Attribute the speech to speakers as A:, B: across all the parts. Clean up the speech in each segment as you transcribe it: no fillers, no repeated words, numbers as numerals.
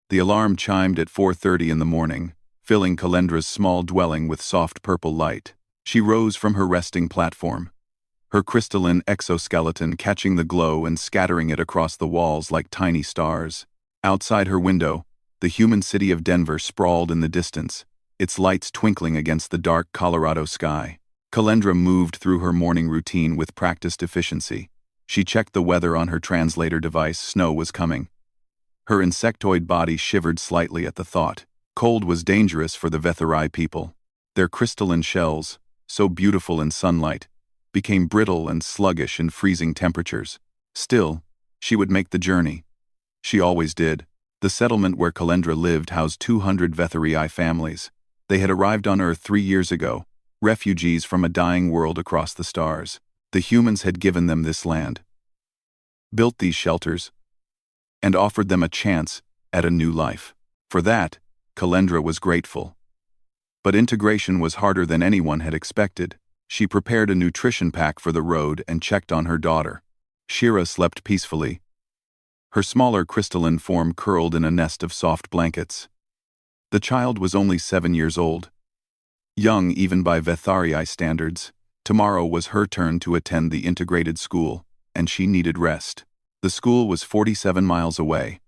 A: The alarm chimed at 4:30 in the morning, filling Calendra's small dwelling with soft purple light. She rose from her resting platform, her crystalline exoskeleton catching the glow and scattering it across the walls like tiny stars. Outside her window, the human city of Denver sprawled in the distance, its lights twinkling against the dark Colorado sky. Calendra moved through her morning routine with practiced efficiency. She checked the weather on her translator device. Snow was coming. Her insectoid body shivered slightly at the thought. Cold was dangerous for the Vethari people. Their crystalline shells, so beautiful in sunlight, became brittle and sluggish in freezing temperatures. Still, she would make the journey. She always did. The settlement where Calendra lived housed 200 Vethari families. They had arrived on Earth 3 years ago, refugees from a dying world across the stars. The humans had given them this land, built these shelters, and offered them a chance at a new life. For that, Calendra was grateful. But integration was harder than anyone had expected. She prepared a nutrition pack for the road and checked on her daughter. Shira slept peacefully, her smaller crystalline form curled in a nest of soft blankets. The child was only 7 years old, young even by Vethari standards. Tomorrow was her turn to attend the integrated school, and she needed rest. The school was 47 miles away.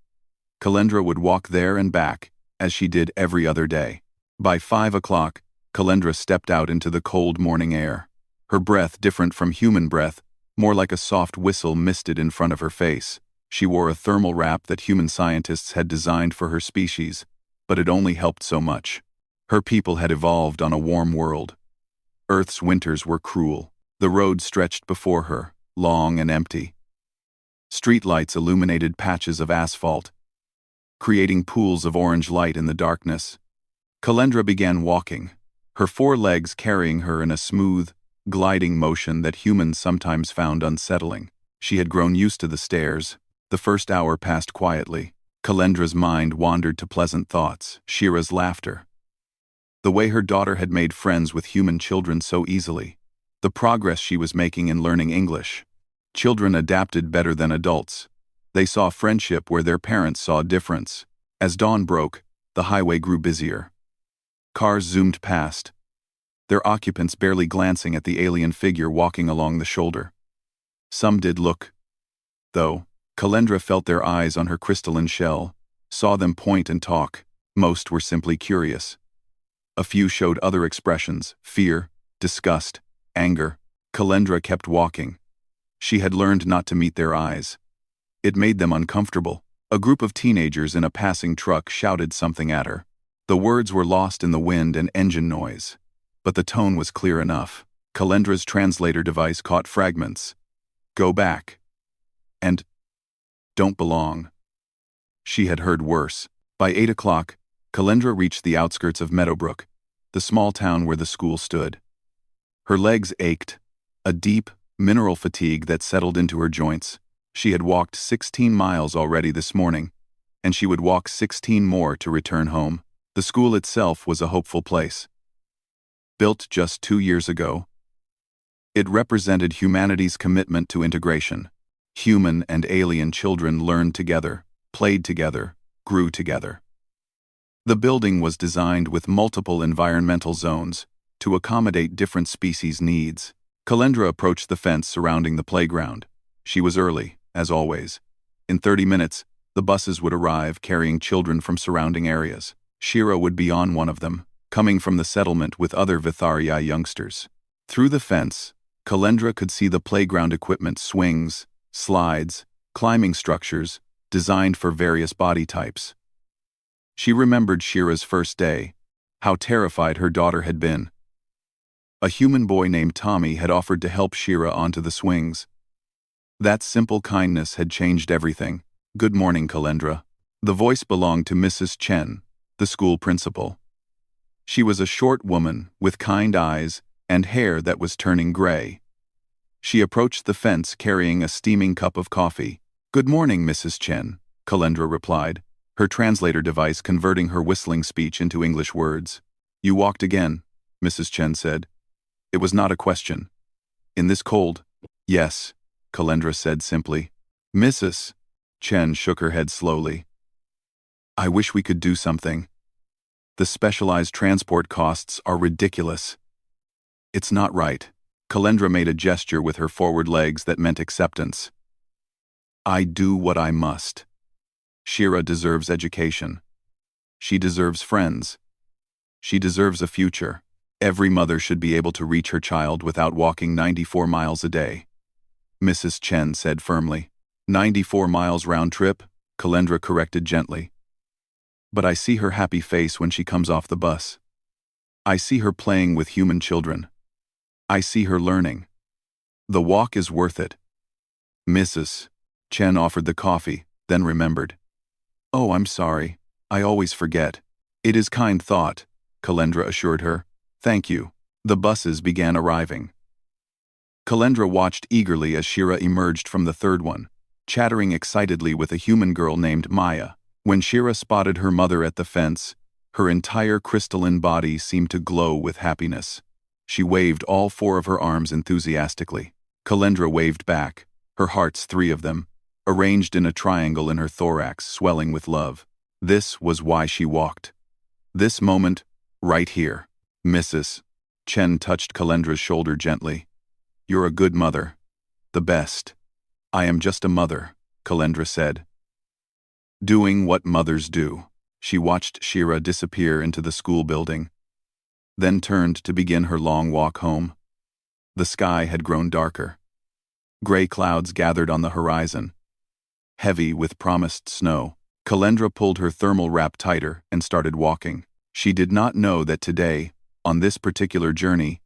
A: Calendra would walk there and back, as she did every other day. By 5 o'clock, Calendra stepped out into the cold morning air. Her breath different from human breath, more like a soft whistle misted in front of her face. She wore a thermal wrap that human scientists had designed for her species, but it only helped so much. Her people had evolved on a warm world. Earth's winters were cruel. The road stretched before her, long and empty. Streetlights illuminated patches of asphalt, creating pools of orange light in the darkness. Calendra began walking, her 4 legs carrying her in a smooth, gliding motion that humans sometimes found unsettling. She had grown used to the stairs. The first hour passed quietly. Calendra's mind wandered to pleasant thoughts, Shira's laughter, the way her daughter had made friends with human children so easily, the progress she was making in learning English. Children adapted better than adults. They saw friendship where their parents saw difference. As dawn broke, the highway grew busier. Cars zoomed past, their occupants barely glancing at the alien figure walking along the shoulder. Some did look, though. Calendra felt their eyes on her crystalline shell, saw them point and talk. Most were simply curious. A few showed other expressions: fear, disgust, anger. Calendra kept walking. She had learned not to meet their eyes. It made them uncomfortable. A group of teenagers in a passing truck shouted something at her. The words were lost in the wind and engine noise, but the tone was clear enough. Calendra's translator device caught fragments. Go back. And don't belong. She had heard worse. By 8 o'clock, Calendra reached the outskirts of Meadowbrook, the small town where the school stood. Her legs ached, a deep, mineral fatigue that settled into her joints. She had walked 16 miles already this morning, and she would walk 16 more to return home. The school itself was a hopeful place. Built just 2 years ago, it represented humanity's commitment to integration. Human and alien children learned together, played together, grew together. The building was designed with multiple environmental zones to accommodate different species' needs. Calendra approached the fence surrounding the playground. She was early, as always. In 30 minutes, the buses would arrive carrying children from surrounding areas. Shira would be on one of them, coming from the settlement with other Vethari youngsters. Through the fence, Calendra could see the playground equipment: swings, slides, climbing structures, designed for various body types. She remembered Shira's first day, how terrified her daughter had been. A human boy named Tommy had offered to help Shira onto the swings. That simple kindness had changed everything. Good morning, Calendra. The voice belonged to Mrs. Chen, the school principal. She was a short woman with kind eyes and hair that was turning gray. She approached the fence carrying a steaming cup of coffee. Good morning, Mrs. Chen, Calendra replied, her translator device converting her whistling speech into English words. You walked again, Mrs. Chen said. It was not a question. In this cold? Yes, Calendra said simply. Mrs. Chen shook her head slowly. I wish we could do something. The specialized transport costs are ridiculous. It's not right. Kalendra made a gesture with her forward legs that meant acceptance. I do what I must. Shira deserves education. She deserves friends. She deserves a future. Every mother should be able to reach her child without walking 94 miles a day. Mrs. Chen said firmly. 94 miles round trip, Kalendra corrected gently. But I see her happy face when she comes off the bus. I see her playing with human children. I see her learning. The walk is worth it. Mrs. Chen offered the coffee, then remembered. Oh, I'm sorry. I always forget. It is kind thought, Kalendra assured her. Thank you. The buses began arriving. Kalendra watched eagerly as Shira emerged from the third one, chattering excitedly with a human girl named Maya. When Shira spotted her mother at the fence, her entire crystalline body seemed to glow with happiness. She waved all four of her arms enthusiastically. Kalendra waved back, her hearts, three of them, arranged in a triangle in her thorax, swelling with love. This was why she walked. This moment, right here. Mrs. Chen touched Kalendra's shoulder gently. You're a good mother. The best. I am just a mother, Kalendra said. Doing what mothers do. She watched Shira disappear into the school building, then turned to begin her long walk home. The sky had grown darker. Gray clouds gathered on the horizon, heavy with promised snow. Kalendra pulled her thermal wrap tighter and started walking. She did not know that today, on this particular journey,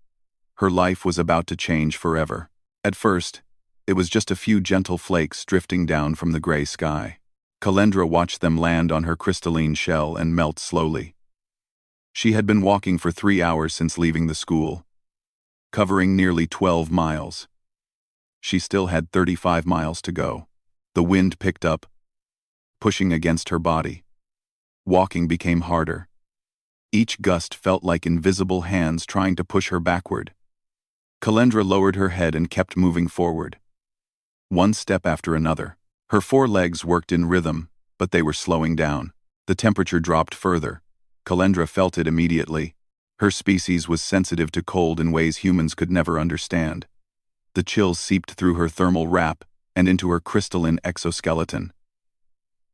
A: her life was about to change forever. At first, it was just a few gentle flakes drifting down from the gray sky. Kalendra watched them land on her crystalline shell and melt slowly. She had been walking for 3 hours since leaving the school, covering nearly 12 miles. She still had 35 miles to go. The wind picked up, pushing against her body. Walking became harder. Each gust felt like invisible hands trying to push her backward. Kalendra lowered her head and kept moving forward, one step after another. Her 4 legs worked in rhythm, but they were slowing down. The temperature dropped further. Kalendra felt it immediately. Her species was sensitive to cold in ways humans could never understand. The chills seeped through her thermal wrap and into her crystalline exoskeleton.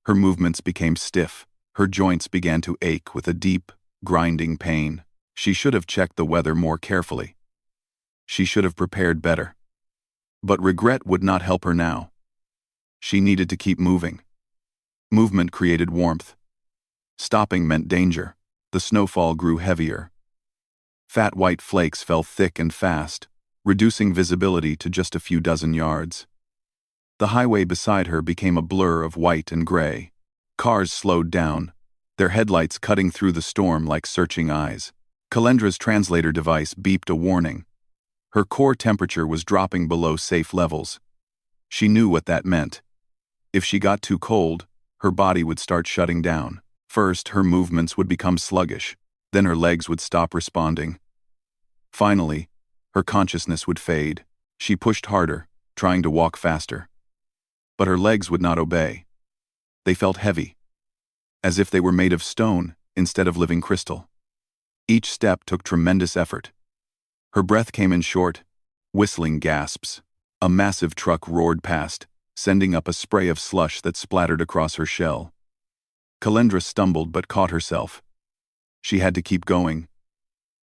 A: Her movements became stiff. Her joints began to ache with a deep, grinding pain. She should have checked the weather more carefully. She should have prepared better. But regret would not help her now. She needed to keep moving. Movement created warmth. Stopping meant danger. The snowfall grew heavier. Fat white flakes fell thick and fast, reducing visibility to just a few dozen yards. The highway beside her became a blur of white and gray. Cars slowed down, their headlights cutting through the storm like searching eyes. Kalendra's translator device beeped a warning. Her core temperature was dropping below safe levels. She knew what that meant. If she got too cold, her body would start shutting down. First, her movements would become sluggish. Then her legs would stop responding. Finally, her consciousness would fade. She pushed harder, trying to walk faster. But her legs would not obey. They felt heavy, as if they were made of stone instead of living crystal. Each step took tremendous effort. Her breath came in short, whistling gasps. A massive truck roared past, sending up a spray of slush that splattered across her shell. Kalendra stumbled but caught herself. She had to keep going.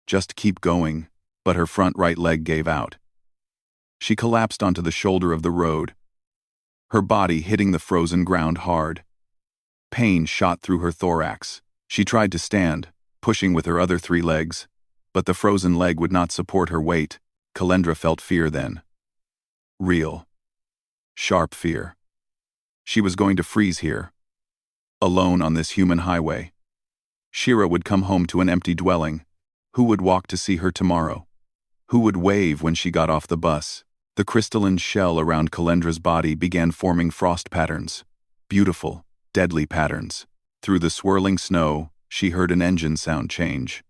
A: Just keep going, but her front right leg gave out. She collapsed onto the shoulder of the road, her body hitting the frozen ground hard. Pain shot through her thorax. She tried to stand, pushing with her other 3 legs, but the frozen leg would not support her weight. Kalendra felt fear then. Real, sharp fear. She was going to freeze here, alone on this human highway. Shira would come home to an empty dwelling. Who would walk to see her tomorrow? Who would wave when she got off the bus? The crystalline shell around Kalendra's body began forming frost patterns. Beautiful, deadly patterns. Through the swirling snow, she heard an engine sound change.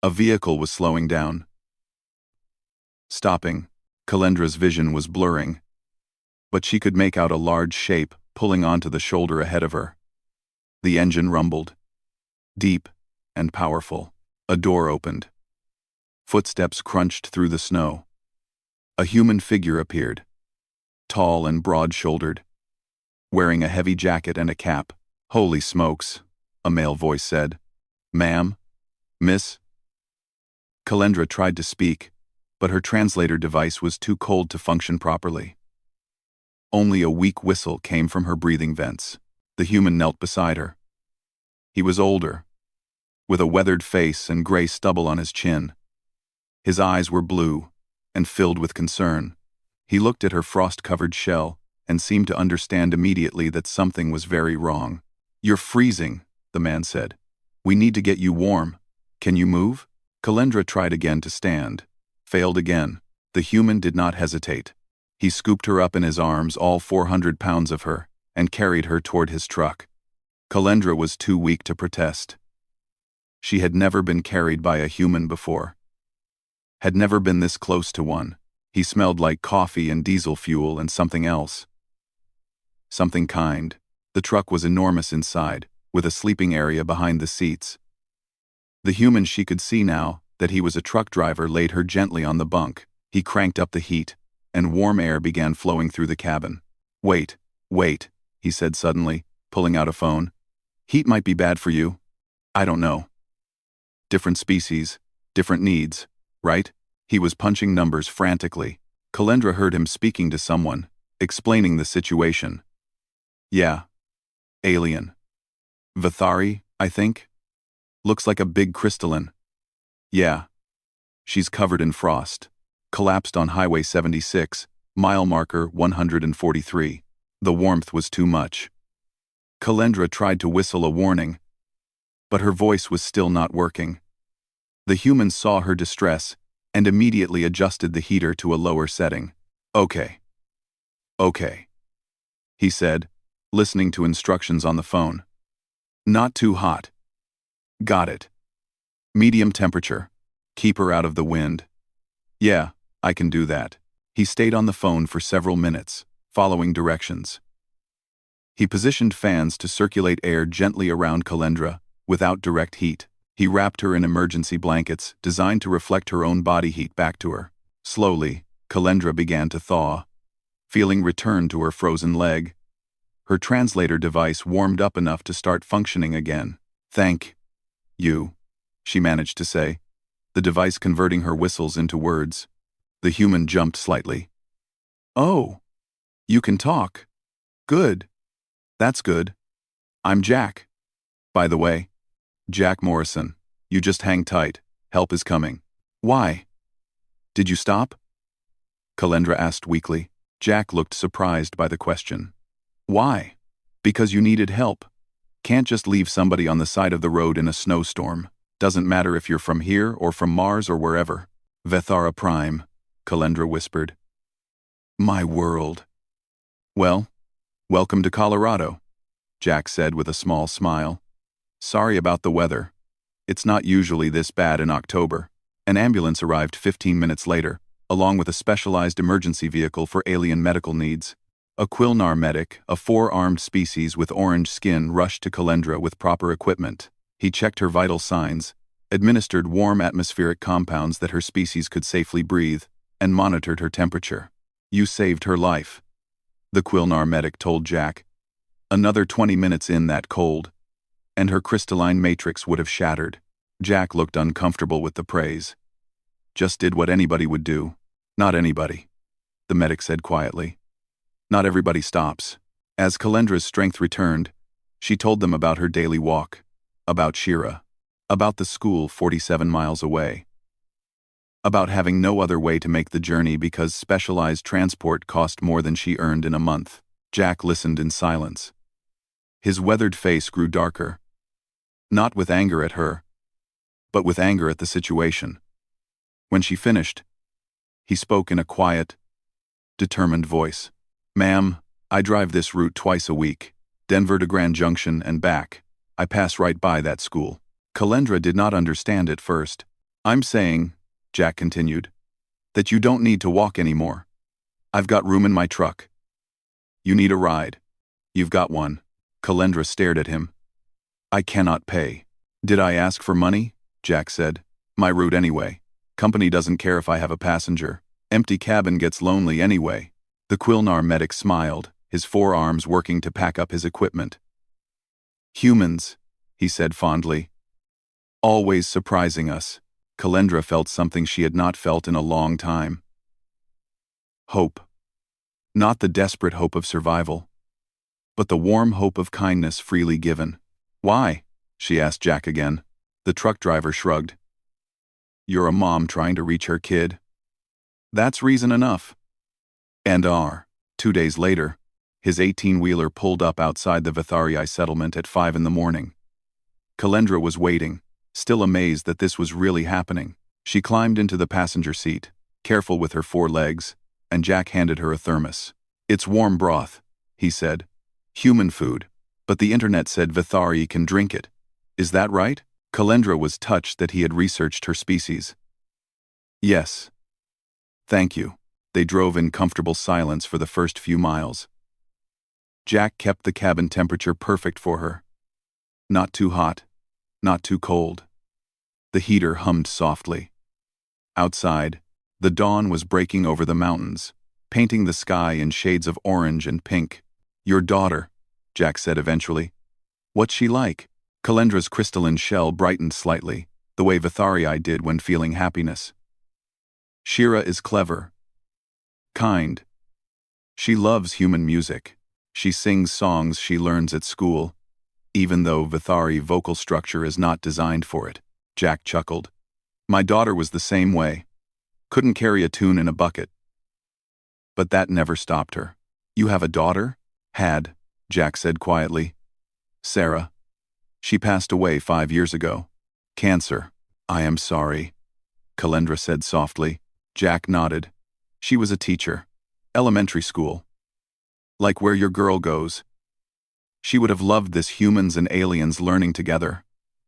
A: A vehicle was slowing down. Stopping. Kalendra's vision was blurring, but she could make out a large shape pulling onto the shoulder ahead of her. The engine rumbled. Deep and powerful. A door opened. Footsteps crunched through the snow. A human figure appeared. Tall and broad-shouldered. Wearing a heavy jacket and a cap. "Holy smokes," a male voice said. "Ma'am? Miss?" Kalendra tried to speak, but her translator device was too cold to function properly. Only a weak whistle came from her breathing vents. The human knelt beside her. He was older, with a weathered face and gray stubble on his chin. His eyes were blue and filled with concern. He looked at her frost-covered shell and seemed to understand immediately that something was very wrong. "You're freezing," the man said. "We need to get you warm. Can you move?" Kalendra tried again to stand. Failed again. The human did not hesitate. He scooped her up in his arms, all 400 pounds of her, and carried her toward his truck. Kalendra was too weak to protest. She had never been carried by a human before. Had never been this close to one. He smelled like coffee and diesel fuel and something else. Something kind. The truck was enormous inside, with a sleeping area behind the seats. The human she could see now, that he was a truck driver, laid her gently on the bunk. He cranked up the heat, and warm air began flowing through the cabin. Wait, he said suddenly, pulling out a phone. "Heat might be bad for you. I don't know. Different species, different needs, right?" He was punching numbers frantically. Kalendra heard him speaking to someone, explaining the situation. "Yeah. Alien. Vathari, I think? Looks like a big crystalline. Yeah. She's covered in frost. Collapsed on Highway 76, mile marker 143. The warmth was too much." Kalendra tried to whistle a warning, but her voice was still not working. The human saw her distress and immediately adjusted the heater to a lower setting. Okay, he said, listening to instructions on the phone. "Not too hot. Got it. Medium temperature. Keep her out of the wind. Yeah, I can do that." He stayed on the phone for several minutes, following directions. He positioned fans to circulate air gently around Kalendra, without direct heat. He wrapped her in emergency blankets, designed to reflect her own body heat back to her. Slowly, Kalendra began to thaw. Feeling returned to her frozen leg. Her translator device warmed up enough to start functioning again. "Thank you," she managed to say, the device converting her whistles into words. The human jumped slightly. "Oh, you can talk. Good. That's good. I'm Jack. By the way, Jack Morrison. You just hang tight. Help is coming." "Why? Did you stop?" Kalendra asked weakly. Jack looked surprised by the question. "Why?" "Because you needed help. Can't just leave somebody on the side of the road in a snowstorm. Doesn't matter if you're from here or from Mars or wherever." "Vethara Prime," Kalendra whispered. "My world." "Well, welcome to Colorado," Jack said with a small smile. "Sorry about the weather. It's not usually this bad in October." An ambulance arrived 15 minutes later, along with a specialized emergency vehicle for alien medical needs. A Quilnar medic, a 4-armed species with orange skin, rushed to Kalendra with proper equipment. He checked her vital signs, administered warm atmospheric compounds that her species could safely breathe, and monitored her temperature. "You saved her life," the Quilnar medic told Jack. "Another 20 minutes in that cold, and her crystalline matrix would have shattered." Jack looked uncomfortable with the praise. "Just did what anybody would do." "Not anybody," the medic said quietly. "Not everybody stops." As Kalendra's strength returned, she told them about her daily walk, about Shira, about the school 47 miles away, about having no other way to make the journey because specialized transport cost more than she earned in a month. Jack listened in silence. His weathered face grew darker, not with anger at her, but with anger at the situation. When she finished, he spoke in a quiet, determined voice. "Ma'am, I drive this route twice a week, Denver to Grand Junction and back. I pass right by that school." Kalendra did not understand at first. "I'm saying," Jack continued, "that you don't need to walk anymore. I've got room in my truck. You need a ride. You've got one." Kalendra stared at him. I cannot pay. Did I ask for money? Jack said. My route anyway. Company doesn't care if I have a passenger. Empty cabin gets lonely anyway. The Quilnar medic smiled, his forearms working to pack up his equipment. Humans, he said fondly. Always surprising us. Kalendra felt something she had not felt in a long time. Hope. Not the desperate hope of survival, but the warm hope of kindness freely given. Why? She asked Jack again. The truck driver shrugged. You're a mom trying to reach her kid. That's reason enough. And 2 days later, his 18-wheeler pulled up outside the Vitharii settlement at 5 a.m. Kalendra was waiting, still amazed that this was really happening. She climbed into the passenger seat, careful with her 4 legs, and Jack handed her a thermos. It's warm broth, he said. Human food, but the internet said Vitharii can drink it. Is that right? Kalendra was touched that he had researched her species. Yes. Thank you. They drove in comfortable silence for the first few miles. Jack kept the cabin temperature perfect for her. Not too hot, not too cold. The heater hummed softly. Outside, the dawn was breaking over the mountains, painting the sky in shades of orange and pink. Your daughter, Jack said eventually. What's she like? Kalendra's crystalline shell brightened slightly, the way Vitharii did when feeling happiness. Shira is clever. Kind. She loves human music. She sings songs she learns at school, even though Vitharii vocal structure is not designed for it. Jack chuckled. My daughter was the same way. Couldn't carry a tune in a bucket. But that never stopped her. You have a daughter? Had, Jack said quietly. Sarah. She passed away 5 years ago. Cancer. I am sorry, Kalendra said softly. Jack nodded. She was a teacher. Elementary school. Like where your girl goes. She would have loved this humans and aliens learning together.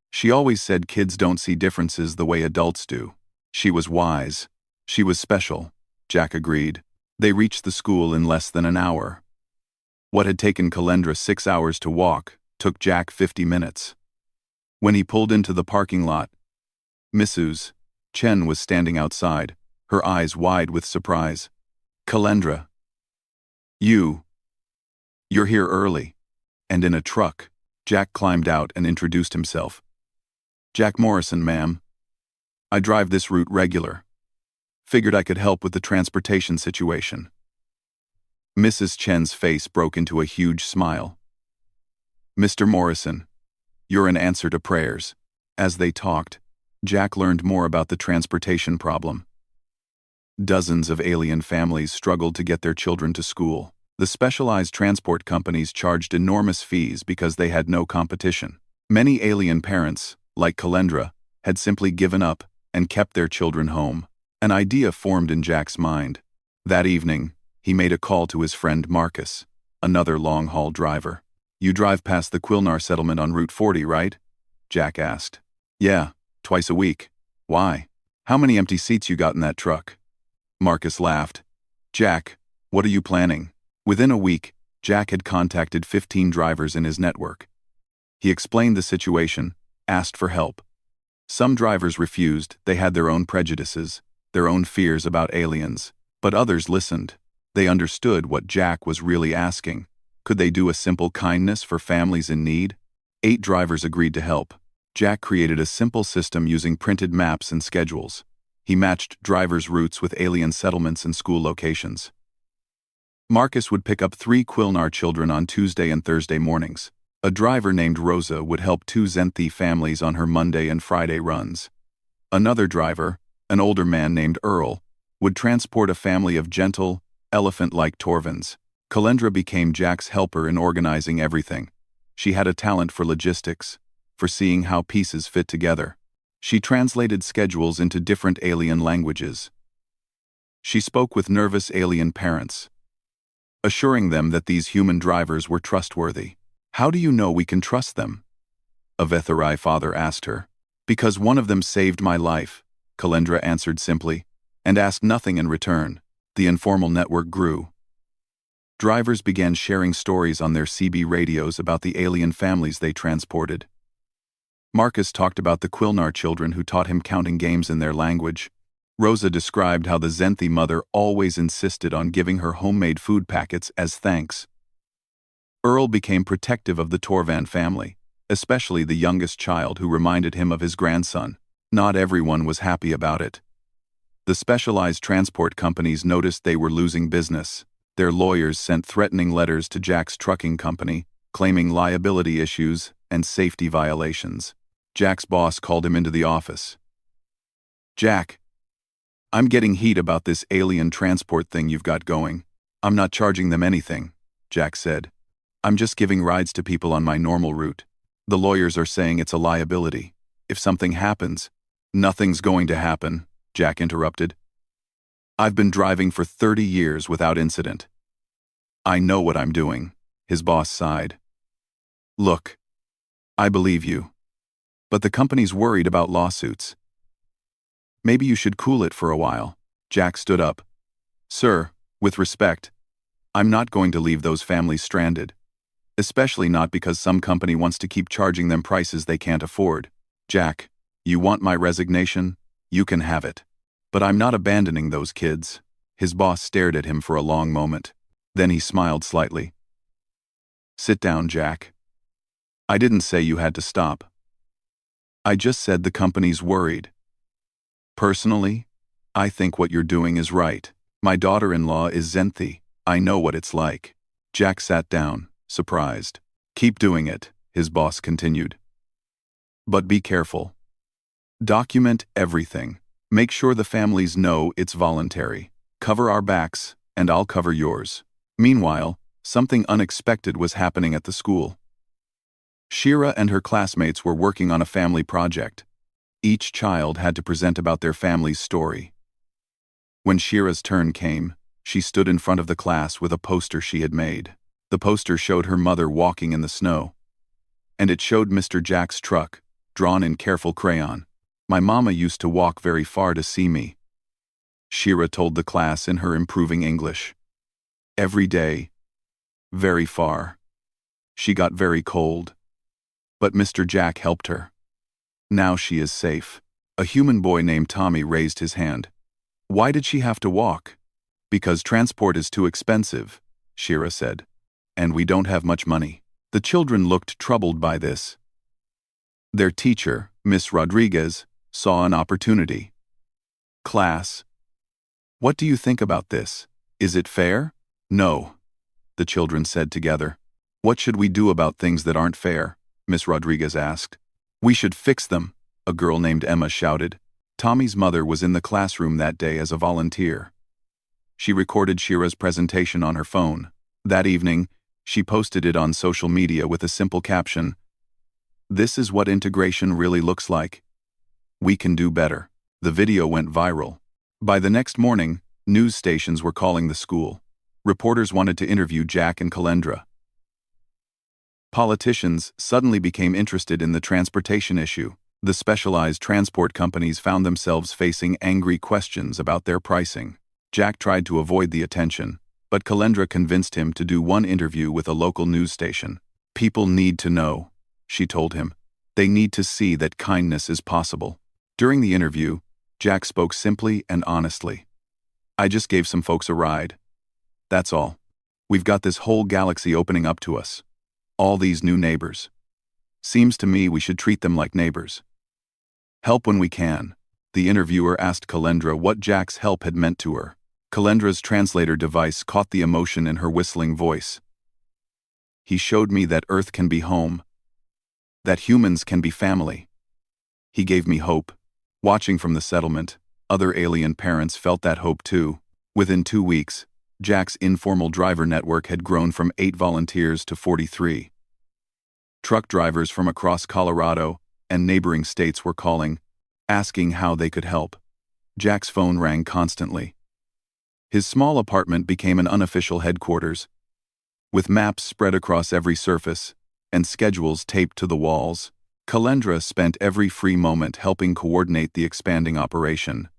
A: She always said kids don't see differences the way adults do. She was wise. She was special, Jack agreed. They reached the school in less than an hour. What had taken Kalendra 6 hours to walk took Jack 50 minutes. When he pulled into the parking lot, Mrs. Chen was standing outside, her eyes wide with surprise. Kalendra. You're here early. And in a truck. Jack climbed out and introduced himself. Jack Morrison, ma'am. I drive this route regular. Figured I could help with the transportation situation. Mrs. Chen's face broke into a huge smile. Mr. Morrison, you're an answer to prayers. As they talked, Jack learned more about the transportation problem. Dozens of alien families struggled to get their children to school. The specialized transport companies charged enormous fees because they had no competition. Many alien parents, like Kalendra, had simply given up and kept their children home. An idea formed in Jack's mind. That evening, he made a call to his friend Marcus, another long-haul driver. You drive past the Quilnar settlement on Route 40, right? Jack asked. Yeah, twice a week. Why? How many empty seats you got in that truck? Marcus laughed. Jack, what are you planning? Within a week, Jack had contacted 15 drivers in his network. He explained the situation, asked for help. Some drivers refused, they had their own prejudices, their own fears about aliens, but others listened. They understood what Jack was really asking. Could they do a simple kindness for families in need? 8 drivers agreed to help. Jack created a simple system using printed maps and schedules. He matched drivers' routes with alien settlements and school locations. Marcus would pick up 3 Quilnar children on Tuesday and Thursday mornings. A driver named Rosa would help 2 Zenthi families on her Monday and Friday runs. Another driver, an older man named Earl, would transport a family of gentle, elephant-like Torvins. Kalendra became Jack's helper in organizing everything. She had a talent for logistics, for seeing how pieces fit together. She translated schedules into different alien languages. She spoke with nervous alien parents, assuring them that these human drivers were trustworthy. How do you know we can trust them? A Vitharii father asked her. Because one of them saved my life, Kalendra answered simply, and asked nothing in return. The informal network grew. Drivers began sharing stories on their CB radios about the alien families they transported. Marcus talked about the Quilnar children who taught him counting games in their language. Rosa described how the Zenthi mother always insisted on giving her homemade food packets as thanks. Earl became protective of the Torvan family, especially the youngest child who reminded him of his grandson. Not everyone was happy about it. The specialized transport companies noticed they were losing business. Their lawyers sent threatening letters to Jack's trucking company, claiming liability issues and safety violations. Jack's boss called him into the office. "Jack, I'm getting heat about this alien transport thing you've got going. I'm not charging them anything," Jack said. "I'm just giving rides to people on my normal route. The lawyers are saying it's a liability. If something happens—" "Nothing's going to happen," Jack interrupted. "I've been driving for 30 years without incident. I know what I'm doing," his boss sighed. "Look, I believe you. But the company's worried about lawsuits. Maybe you should cool it for a while." Jack stood up. "Sir, with respect, I'm not going to leave those families stranded. Especially not because some company wants to keep charging them prices they can't afford. Jack, you want my resignation? You can have it. But I'm not abandoning those kids." His boss stared at him for a long moment. Then he smiled slightly. "Sit down, Jack. I didn't say you had to stop. I just said the company's worried. Personally, I think what you're doing is right. My daughter-in-law is Zenthi. I know what it's like." Jack sat down, surprised. "Keep doing it," his boss continued. "But be careful. Document everything. Make sure the families know it's voluntary. Cover our backs, and I'll cover yours." Meanwhile, something unexpected was happening at the school. Shira and her classmates were working on a family project. Each child had to present about their family's story. When Shira's turn came, she stood in front of the class with a poster she had made. The poster showed her mother walking in the snow. And it showed Mr. Jack's truck, drawn in careful crayon. "My mama used to walk very far to see me," Shira told the class in her improving English. "Every day. Very far. She got very cold. But Mr. Jack helped her. Now she is safe." A human boy named Tommy raised his hand. "Why did she have to walk?" "Because transport is too expensive," Shira said. "And we don't have much money." The children looked troubled by this. Their teacher, Miss Rodriguez, saw an opportunity. "Class, what do you think about this? Is it fair?" "No," the children said together. "What should we do about things that aren't fair?" Miss Rodriguez asked. "We should fix them," a girl named Emma shouted. Tommy's mother was in the classroom that day as a volunteer. She recorded Shira's presentation on her phone. That evening, she posted it on social media with a simple caption, "This is what integration really looks like. We can do better." The video went viral. By the next morning, news stations were calling the school. Reporters wanted to interview Jack and Kalendra. Politicians suddenly became interested in the transportation issue. The specialized transport companies found themselves facing angry questions about their pricing. Jack tried to avoid the attention, but Kalendra convinced him to do one interview with a local news station. "People need to know," she told him. "They need to see that kindness is possible." During the interview, Jack spoke simply and honestly. "I just gave some folks a ride. That's all. We've got this whole galaxy opening up to us. All these new neighbors. Seems to me we should treat them like neighbors. Help when we can." The interviewer asked Kalendra what Jack's help had meant to her. Kalendra's translator device caught the emotion in her whistling voice. "He showed me that Earth can be home. That humans can be family. He gave me hope." Watching from the settlement, other alien parents felt that hope too. Within 2 weeks, Jack's informal driver network had grown from 8 volunteers to 43. Truck drivers from across Colorado and neighboring states were calling, asking how they could help. Jack's phone rang constantly. His small apartment became an unofficial headquarters, with maps spread across every surface and schedules taped to the walls. Kalendra spent every free moment helping coordinate the expanding operation.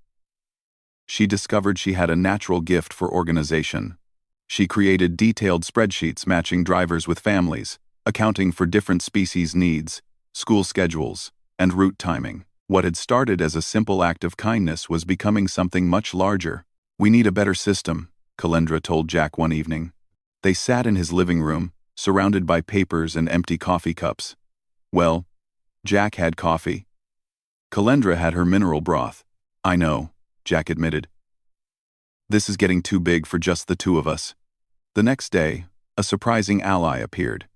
A: She discovered she had a natural gift for organization. She created detailed spreadsheets matching drivers with families, accounting for different species' needs, school schedules, and route timing. What had started as a simple act of kindness was becoming something much larger. "We need a better system," Kalendra told Jack one evening. They sat in his living room, surrounded by papers and empty coffee cups. Well, Jack had coffee. Kalendra had her mineral broth. "I know," Jack admitted. "This is getting too big for just the two of us." The next day, a surprising ally appeared.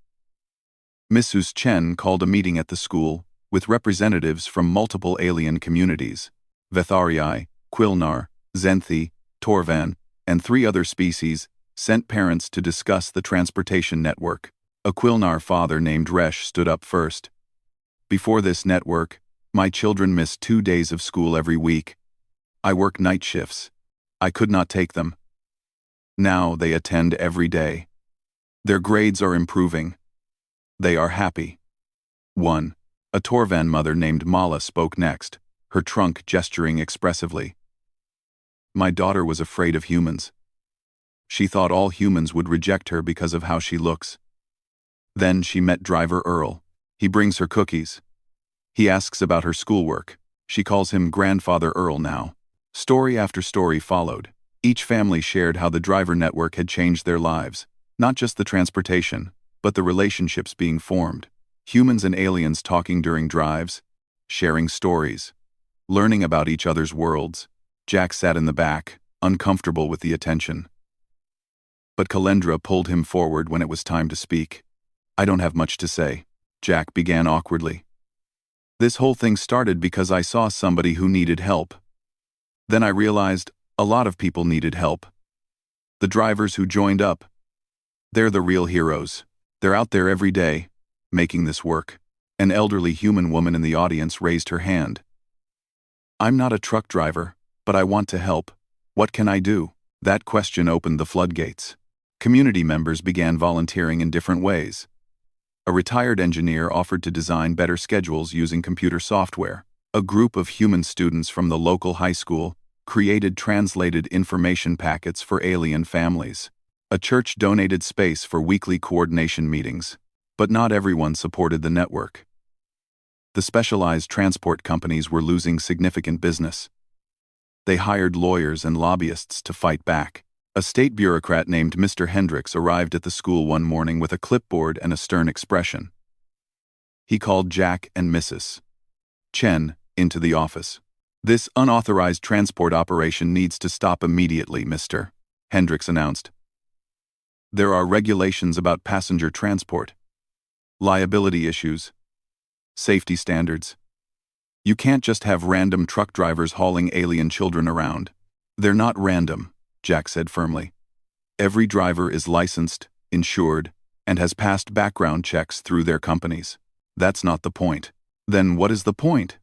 A: Mrs. Chen called a meeting at the school, with representatives from multiple alien communities: Vetharii, Quilnar, Zenthi, Torvan, and 3 other species, sent parents to discuss the transportation network. A Quilnar father named Resh stood up first. "Before this network, my children missed 2 days of school every week. I work night shifts. I could not take them. Now they attend every day. Their grades are improving. They are happy." A Torvan mother named Mala spoke next, her trunk gesturing expressively. "My daughter was afraid of humans. She thought all humans would reject her because of how she looks. Then she met driver Earl. He brings her cookies. He asks about her schoolwork. She calls him Grandfather Earl now." Story after story followed. Each family shared how the driver network had changed their lives, not just the transportation, but the relationships being formed. Humans and aliens talking during drives, sharing stories, learning about each other's worlds. Jack sat in the back, uncomfortable with the attention. But Kalendra pulled him forward when it was time to speak. "I don't have much to say," Jack began awkwardly. "This whole thing started because I saw somebody who needed help. Then I realized a lot of people needed help. The drivers who joined up. They're the real heroes. They're out there every day, making this work." An elderly human woman in the audience raised her hand. "I'm not a truck driver, but I want to help. What can I do?" That question opened the floodgates. Community members began volunteering in different ways. A retired engineer offered to design better schedules using computer software. A group of human students from the local high school created translated information packets for alien families. A church donated space for weekly coordination meetings. But not everyone supported the network. The specialized transport companies were losing significant business. They hired lawyers and lobbyists to fight back. A state bureaucrat named Mr. Hendricks arrived at the school one morning with a clipboard and a stern expression. He called Jack and Mrs. Chen into the office. "This unauthorized transport operation needs to stop immediately, Mr. Hendricks announced. There are regulations about passenger transport, liability issues, safety standards. You can't just have random truck drivers hauling alien children around." "They're not random," Jack said firmly. "Every driver is licensed, insured, and has passed background checks through their companies." "That's not the point." "Then what is the point?"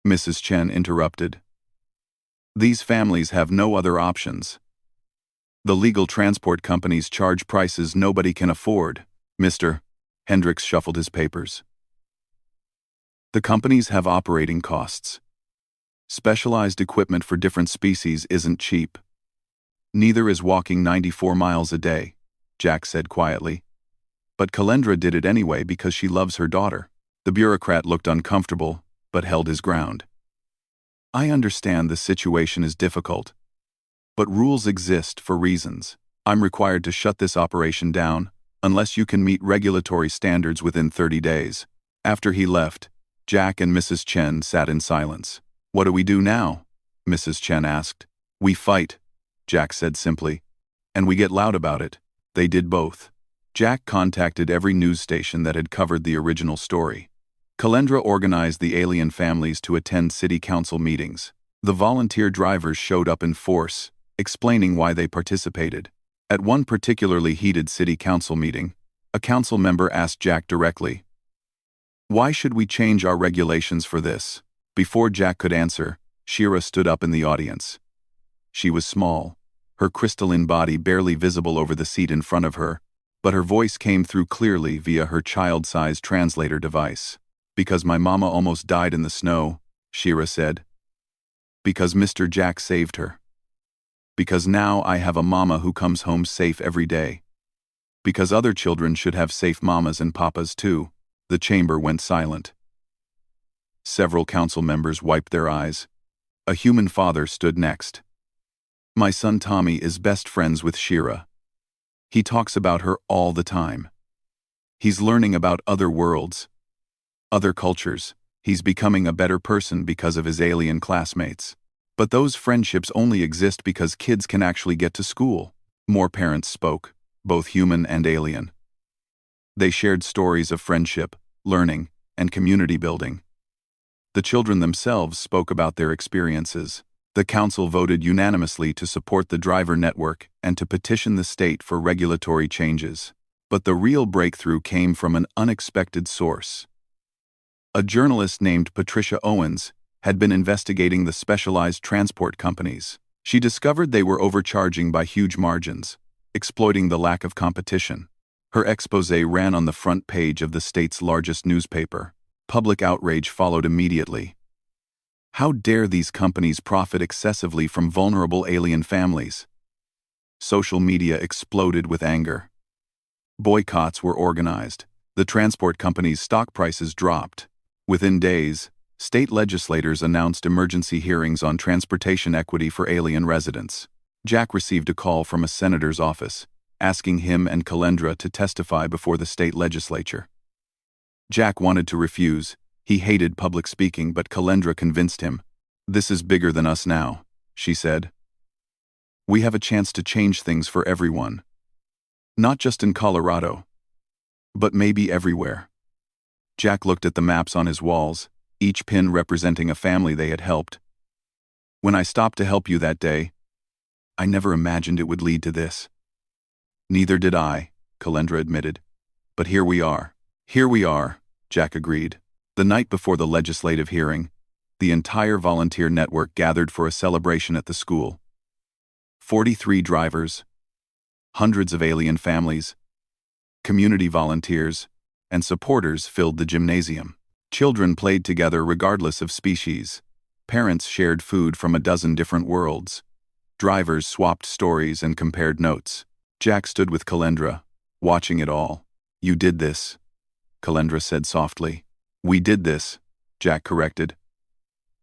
A: Mrs. Chen interrupted. "These families have no other options. The legal transport companies charge prices nobody can afford." Mr. Hendricks shuffled his papers. "The companies have operating costs. Specialized equipment for different species isn't cheap. Neither is walking 94 miles a day," Jack said quietly. "But Kalendra did it anyway because she loves her daughter." The bureaucrat looked uncomfortable, but held his ground. "I understand the situation is difficult, but rules exist for reasons. I'm required to shut this operation down unless you can meet regulatory standards within 30 days. After he left, Jack and Mrs. Chen sat in silence. "What do we do now?" Mrs. Chen asked. "We fight," Jack said simply. "And we get loud about it." They did both. Jack contacted every news station that had covered the original story. Kalendra organized the alien families to attend city council meetings. The volunteer drivers showed up in force, explaining why they participated. At one particularly heated city council meeting, a council member asked Jack directly, "Why should we change our regulations for this?" Before Jack could answer, Shira stood up in the audience. She was small, her crystalline body barely visible over the seat in front of her, but her voice came through clearly via her child-sized translator device. "Because my mama almost died in the snow," Shira said. "Because Mr. Jack saved her. Because now I have a mama who comes home safe every day. Because other children should have safe mamas and papas too." The chamber went silent. Several council members wiped their eyes. A human father stood next. My son Tommy is best friends with Shira. He talks about her all the time. He's learning about other worlds, other cultures. He's becoming a better person because of his alien classmates. But those friendships only exist because kids can actually get to school. More parents spoke, both human and alien. They shared stories of friendship, learning, and community building. The children themselves spoke about their experiences. The council voted unanimously to support the driver network and to petition the state for regulatory changes. But the real breakthrough came from an unexpected source. A journalist named Patricia Owens had been investigating the specialized transport companies. She discovered they were overcharging by huge margins, exploiting the lack of competition. Her exposé ran on the front page of the state's largest newspaper. Public outrage followed immediately. How dare these companies profit excessively from vulnerable alien families? Social media exploded with anger. Boycotts were organized. The transport companies' stock prices dropped. Within days, state legislators announced emergency hearings on transportation equity for alien residents. Jack received a call from a senator's office, asking him and Kalendra to testify before the state legislature. Jack wanted to refuse. He hated public speaking, but Kalendra convinced him. This is bigger than us now, she said. We have a chance to change things for everyone. Not just in Colorado, but maybe everywhere. Jack looked at the maps on his walls, each pin representing a family they had helped. When I stopped to help you that day, I never imagined it would lead to this. Neither did I, Kalendra admitted. But here we are. Here we are, Jack agreed. The night before the legislative hearing, the entire volunteer network gathered for a celebration at the school. 43 drivers, hundreds of alien families, community volunteers, and supporters filled the gymnasium. Children played together regardless of species. Parents shared food from a dozen different worlds. Drivers swapped stories and compared notes. Jack stood with Kalendra, watching it all. You did this, Kalendra said softly. We did this, Jack corrected.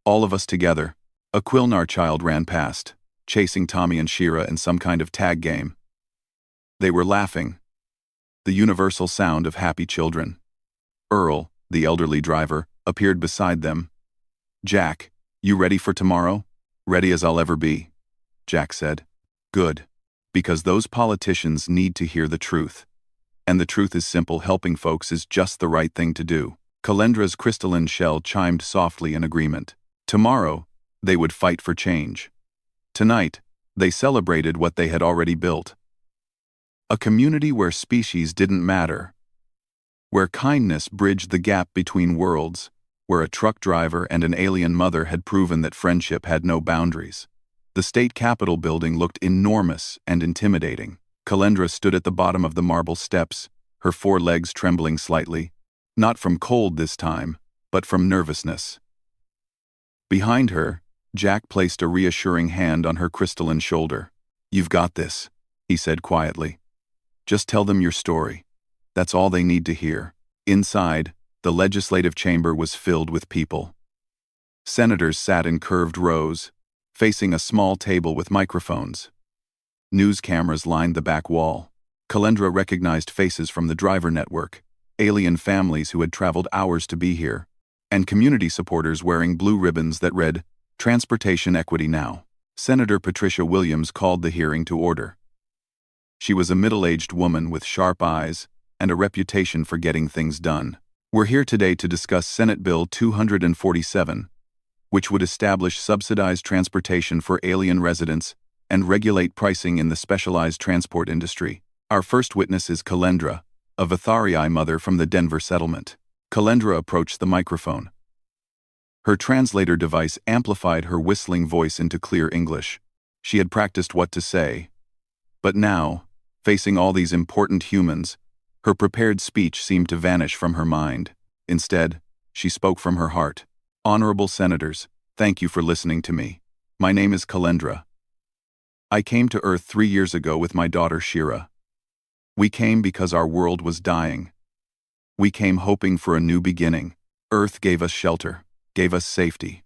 A: All of us together. A Quilnar child ran past, chasing Tommy and Shira in some kind of tag game. They were laughing. The universal sound of happy children. Earl, the elderly driver, appeared beside them. Jack, you ready for tomorrow? Ready as I'll ever be, Jack said. Good. Because those politicians need to hear the truth. And the truth is simple: helping folks is just the right thing to do. Kalendra's crystalline shell chimed softly in agreement. Tomorrow, they would fight for change. Tonight, they celebrated what they had already built. A community where species didn't matter. Where kindness bridged the gap between worlds. Where a truck driver and an alien mother had proven that friendship had no boundaries. The state capitol building looked enormous and intimidating. Kalendra stood at the bottom of the marble steps, her 4 legs trembling slightly. Not from cold this time, but from nervousness. Behind her, Jack placed a reassuring hand on her crystalline shoulder. You've got this, he said quietly. Just tell them your story. That's all they need to hear. Inside, the legislative chamber was filled with people. Senators sat in curved rows, facing a small table with microphones. News cameras lined the back wall. Kalendra recognized faces from the driver network, alien families who had traveled hours to be here, and community supporters wearing blue ribbons that read, Transportation Equity Now. Senator Patricia Williams called the hearing to order. She was a middle-aged woman with sharp eyes and a reputation for getting things done. We're here today to discuss Senate Bill 247, which would establish subsidized transportation for alien residents and regulate pricing in the specialized transport industry. Our first witness is Kalendra, a Vitharii mother from the Denver settlement. Kalendra approached the microphone. Her translator device amplified her whistling voice into clear English. She had practiced what to say. But now, facing all these important humans, her prepared speech seemed to vanish from her mind. Instead, she spoke from her heart. Honorable Senators, thank you for listening to me. My name is Kalendra. I came to Earth 3 years ago with my daughter Shira. We came because our world was dying. We came hoping for a new beginning. Earth gave us shelter. gave us safety.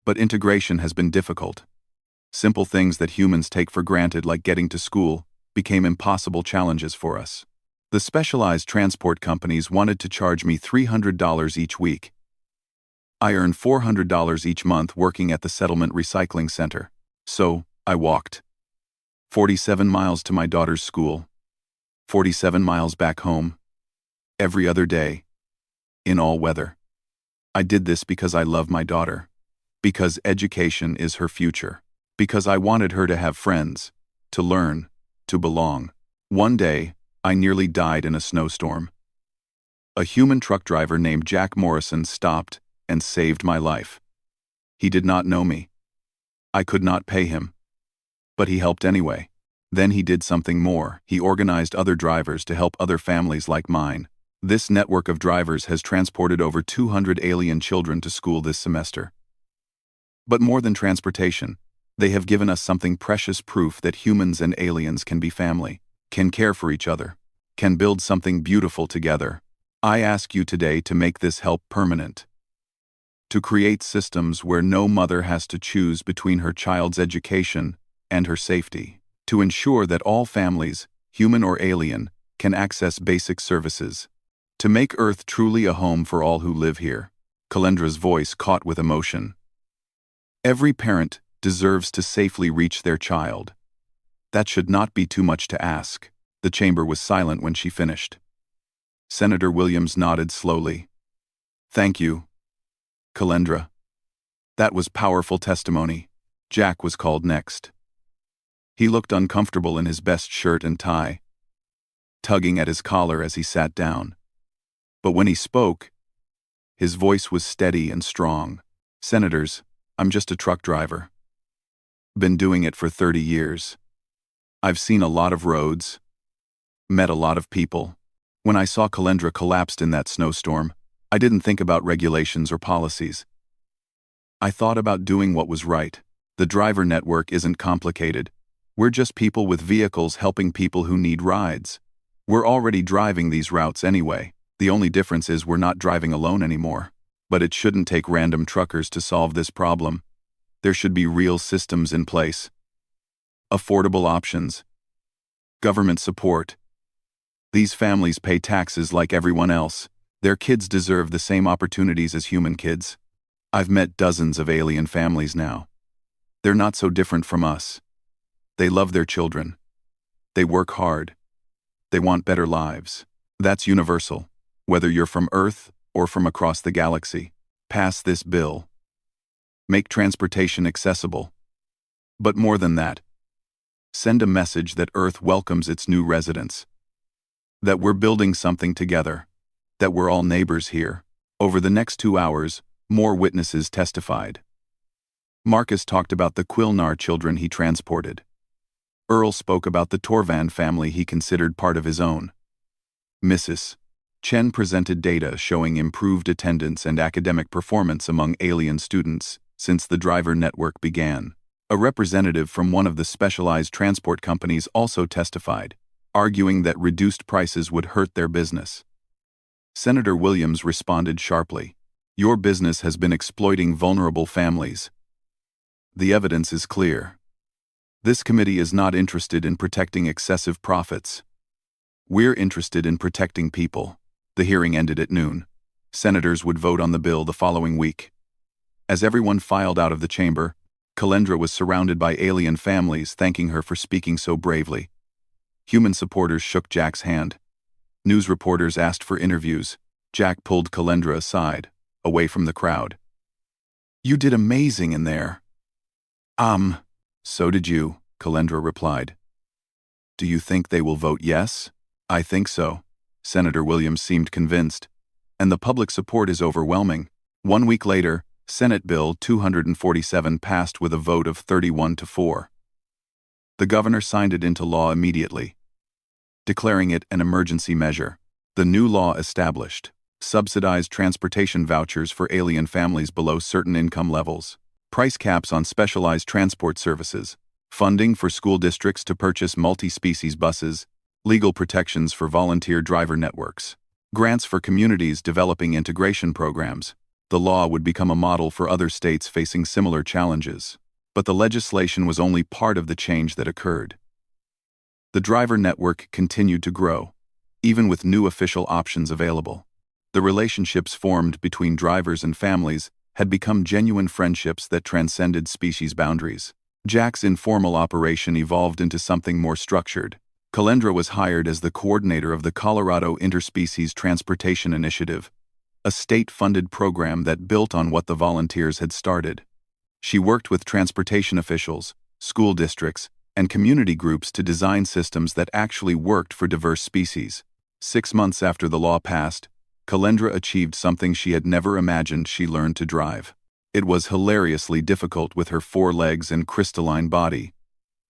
A: But integration has been difficult. Simple things that humans take for granted, like getting to school, became impossible challenges for us. The specialized transport companies wanted to charge me $300 each week. I earn $400 each month working at the settlement recycling center. So, I walked 47 miles to my daughter's school, 47 miles back home, every other day, in all weather. I did this because I love my daughter, because education is her future, because I wanted her to have friends, to learn, to belong. One day, I nearly died in a snowstorm. A human truck driver named Jack Morrison stopped and saved my life. He did not know me. I could not pay him. But he helped anyway. Then he did something more. He organized other drivers to help other families like mine. This network of drivers has transported over 200 alien children to school this semester. But more than transportation, they have given us something precious: proof that humans and aliens can be family, can care for each other, can build something beautiful together. I ask you today to make this help permanent. To create systems where no mother has to choose between her child's education and her safety. To ensure that all families, human or alien, can access basic services. To make Earth truly a home for all who live here. Kalendra's voice caught with emotion. Every parent deserves to safely reach their child. That should not be too much to ask. The chamber was silent when she finished. Senator Williams nodded slowly. Thank you, Kalendra. That was powerful testimony. Jack was called next. He looked uncomfortable in his best shirt and tie, tugging at his collar as he sat down. But when he spoke, his voice was steady and strong. Senators, I'm just a truck driver. Been doing it for 30 years. I've seen a lot of roads, met a lot of people. When I saw Kalendra collapsed in that snowstorm, I didn't think about regulations or policies. I thought about doing what was right. The driver network isn't complicated. We're just people with vehicles helping people who need rides. We're already driving these routes anyway. The only difference is we're not driving alone anymore. But it shouldn't take random truckers to solve this problem. There should be real systems in place. Affordable options. Government support. These families pay taxes like everyone else. Their kids deserve the same opportunities as human kids. I've met dozens of alien families now. They're not so different from us. They love their children. They work hard. They want better lives. That's universal, whether you're from Earth or from across the galaxy. Pass this bill. Make transportation accessible. But more than that, send a message that Earth welcomes its new residents. That we're building something together. That we're all neighbors here. Over the next 2 hours, more witnesses testified. Marcus talked about the Quilnar children he transported. Earl spoke about the Torvan family he considered part of his own. Mrs. Chen presented data showing improved attendance and academic performance among alien students since the driver network began. A representative from one of the specialized transport companies also testified, arguing that reduced prices would hurt their business. Senator Williams responded sharply. Your business has been exploiting vulnerable families. The evidence is clear. This committee is not interested in protecting excessive profits. We're interested in protecting people. The hearing ended at noon. Senators would vote on the bill the following week. As everyone filed out of the chamber, Kalendra was surrounded by alien families thanking her for speaking so bravely. Human supporters shook Jack's hand. News reporters asked for interviews. Jack pulled Kalendra aside, away from the crowd. You did amazing in there. So did you, Kalendra replied. Do you think they will vote yes? I think so. Senator Williams seemed convinced. And the public support is overwhelming. 1 week later, Senate Bill 247 passed with a vote of 31-4. The governor signed it into law immediately, declaring it an emergency measure. The new law established subsidized transportation vouchers for alien families below certain income levels, price caps on specialized transport services, funding for school districts to purchase multi-species buses, legal protections for volunteer driver networks, grants for communities developing integration programs, The law would become a model for other states facing similar challenges. But the legislation was only part of the change that occurred. The driver network continued to grow, even with new official options available. The relationships formed between drivers and families had become genuine friendships that transcended species boundaries. Jack's informal operation evolved into something more structured. Kalendra was hired as the coordinator of the Colorado Interspecies Transportation Initiative, a state-funded program that built on what the volunteers had started. She worked with transportation officials, school districts, and community groups to design systems that actually worked for diverse species. 6 months after the law passed, Kalendra achieved something she had never imagined. She learned to drive. It was hilariously difficult with her 4 legs and crystalline body.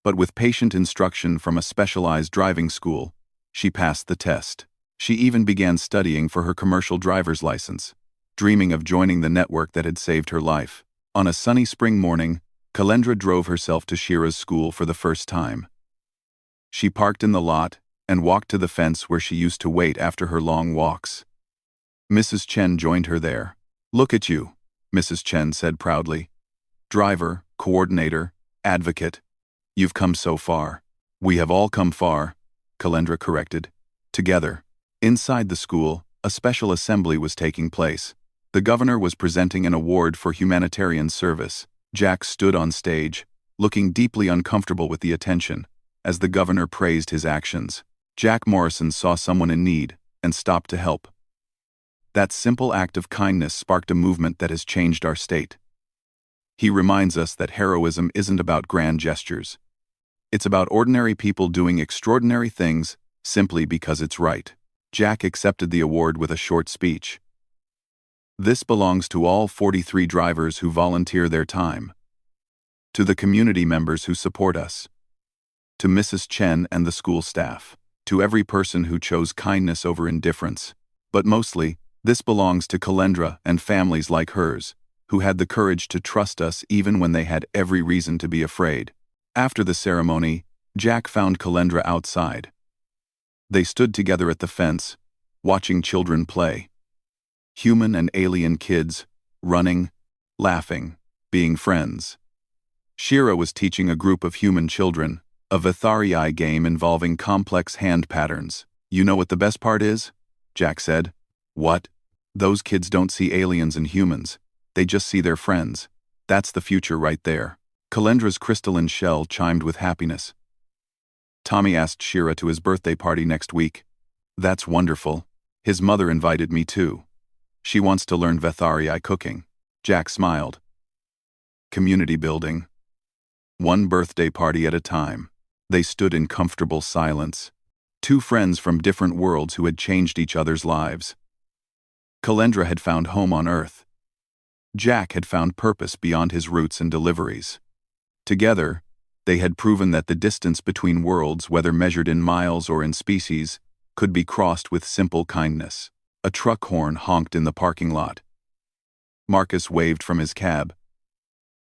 A: But with patient instruction from a specialized driving school, she passed the test. She even began studying for her commercial driver's license, dreaming of joining the network that had saved her life. On a sunny spring morning, Kalendra drove herself to Shira's school for the first time. She parked in the lot and walked to the fence where she used to wait after her long walks. Mrs. Chen joined her there. "Look at you," Mrs. Chen said proudly. "Driver, coordinator, advocate. You've come so far." "We have all come far," Kalendra corrected. "Together." Inside the school, a special assembly was taking place. The governor was presenting an award for humanitarian service. Jack stood on stage, looking deeply uncomfortable with the attention, as the governor praised his actions. Jack Morrison saw someone in need and stopped to help. That simple act of kindness sparked a movement that has changed our state. He reminds us that heroism isn't about grand gestures. It's about ordinary people doing extraordinary things simply because it's right. Jack accepted the award with a short speech. "This belongs to all 43 drivers who volunteer their time. To the community members who support us. To Mrs. Chen and the school staff. To every person who chose kindness over indifference. But mostly, this belongs to Kalendra and families like hers, who had the courage to trust us even when they had every reason to be afraid." After the ceremony, Jack found Kalendra outside. They stood together at the fence, watching children play. Human and alien kids, running, laughing, being friends. Shira was teaching a group of human children a Vitharii game involving complex hand patterns. "You know what the best part is?" Jack said. "What?" "Those kids don't see aliens and humans. They just see their friends. That's the future right there." Kalendra's crystalline shell chimed with happiness. "Tommy asked Shira to his birthday party next week." "That's wonderful. His mother invited me too. She wants to learn Vitharii cooking." Jack smiled. Community building. One birthday party at a time. They stood in comfortable silence. 2 friends from different worlds who had changed each other's lives. Kalendra had found home on Earth. Jack had found purpose beyond his roots and deliveries. Together, they had proven that the distance between worlds, whether measured in miles or in species, could be crossed with simple kindness. A truck horn honked in the parking lot. Marcus waved from his cab.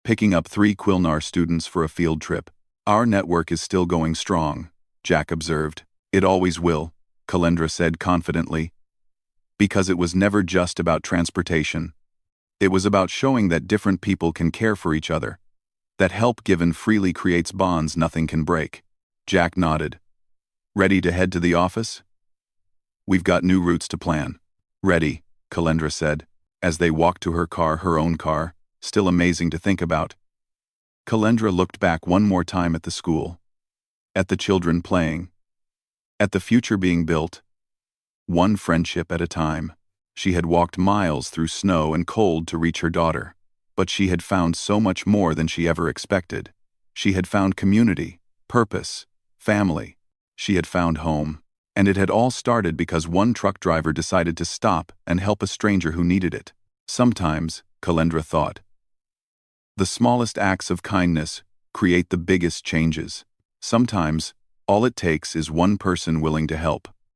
A: "Picking up 3 Quilnar students for a field trip. Our network is still going strong," Jack observed. "It always will," Kalendra said confidently. "Because it was never just about transportation. It was about showing that different people can care for each other. That help given freely creates bonds nothing can break." Jack nodded. "Ready to head to the office?" "We've got new routes to plan." "Ready," Kalendra said, as they walked to her car, her own car, still amazing to think about. Kalendra looked back one more time at the school. At the children playing. At the future being built. One friendship at a time. She had walked miles through snow and cold to reach her daughter. But she had found so much more than she ever expected. She had found community, purpose, family. She had found home. And it had all started because one truck driver decided to stop and help a stranger who needed it. Sometimes, Kalendra thought, the smallest acts of kindness create the biggest changes. Sometimes, all it takes is one person willing to help.